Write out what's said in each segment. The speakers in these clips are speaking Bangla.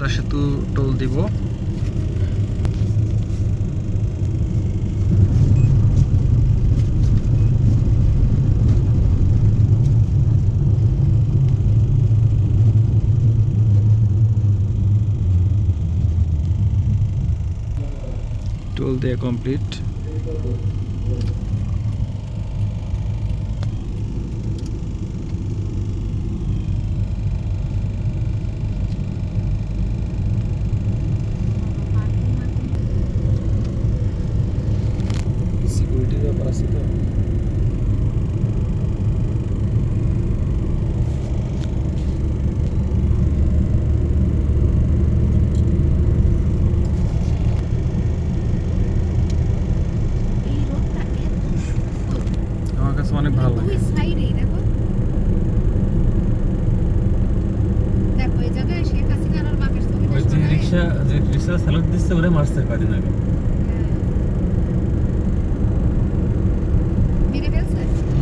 পদ্মা সেতু টোল দিব। টোল দেয়া কমপ্লিট। সিকিউরিটি ব্যাপার আছে তো। আমার কাছে অনেক ভালো লাগে। রিক্সা চালক দিচ্ছে ওরে মারছে কদিন আগে।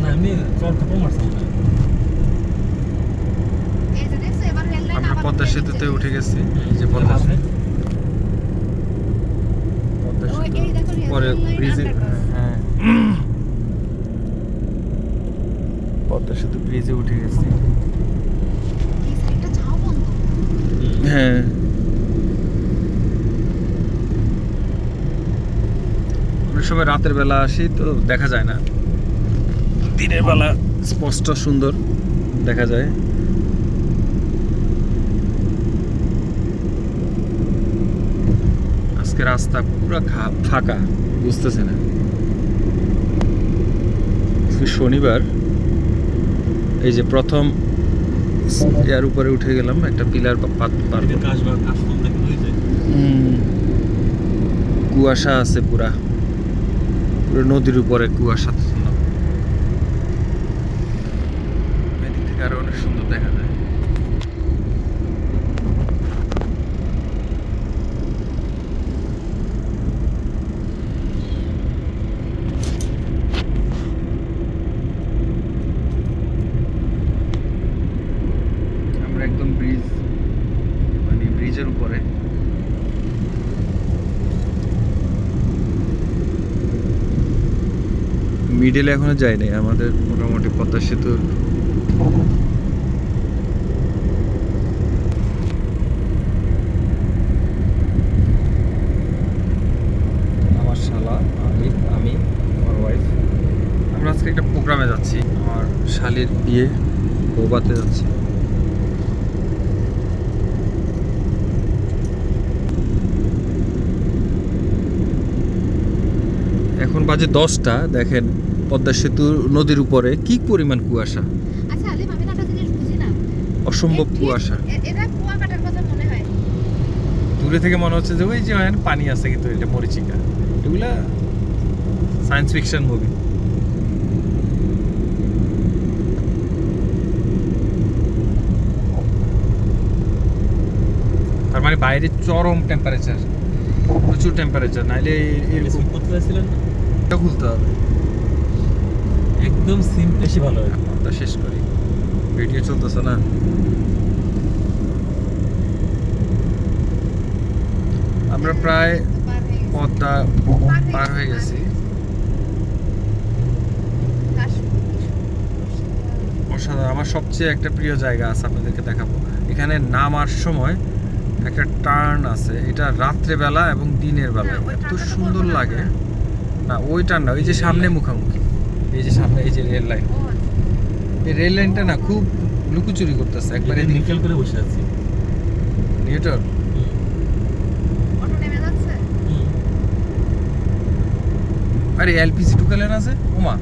না এমনি চর থাপড় মারছে মনে হয়। আমরা পদ্মা সেতুতে উঠে গেছি। এই যে পদ্মা সেতু, পরে ব্রিজে, হ্যাঁ পদ্মা সেতু ব্রিজে উঠে গেছি। হ্যাঁ অনেক সময় রাতের বেলা আসি তো দেখা যায় না, দিনের বেলা স্পষ্ট সুন্দর দেখা যায়। আজকে রাস্তা পুরো ফাঁকা, বুঝতেছে না। শনিবার, এই যে প্রথম এর উপরে উঠে গেলাম, একটা পিলার পার কুয়াশা আছে, পুরো নদীর উপরে কুয়াশা। এদিক থেকে আরো অনেক সুন্দর দেখা যায়। আমরা একদম ব্রিজ, মানে ব্রিজের উপরে। মিডলে এখনো যাই নাই, আমাদের মোটামুটি পদ্মা সেতুর আমার শালা, আমি আমার ওয়াইফ, আমরা আজকে একটা প্রোগ্রামে যাচ্ছি। আমার শালির বিয়ে, বৌবাতে যাচ্ছি। এখন বাজে 10টা। দেখেন পদ্মা সেতু নদীর উপরে কি পরিমাণ কুয়াশা, অসম্ভব কুয়াশা। দূরে থেকে মনে হচ্ছে যে ওই যে পানি আছে, কিন্তু এটা মরিচিকা। এগুলা সায়েন্স ফিকশন মুভি। তার মানে বাইরে চরম টেম্পারেচার, প্রচুর টেম্পারেচার, নাইলে এরকম করতে চাইছিলেন না? এটা খুলতে হবে। একদম সিম্পল বেশি ভালো হয়। তা শেষ করি, ভিডিও চলতেছে না। আমরা প্রায় পদ্মা পার হয়ে গেছি। অসাধারণ, আমার সবচেয়ে একটা প্রিয় জায়গা আছে, আপনাদেরকে দেখাবো। এখানে নামার সময় একটা টার্ন আছে, এটা রাত্রেবেলা এবং দিনের বেলা এত সুন্দর লাগে। না ওই টার্ন না, ওই যে সামনে মুখামুখি, এই যে সামনে, এই যে রেল লাইন, এই রেল লাইনটা না খুব লুকোচুরি করতেছে একবারে। নিকেল করে বসে আছি নিউটন। আরে এলপিজি ঢুকালেন আছে ওমা।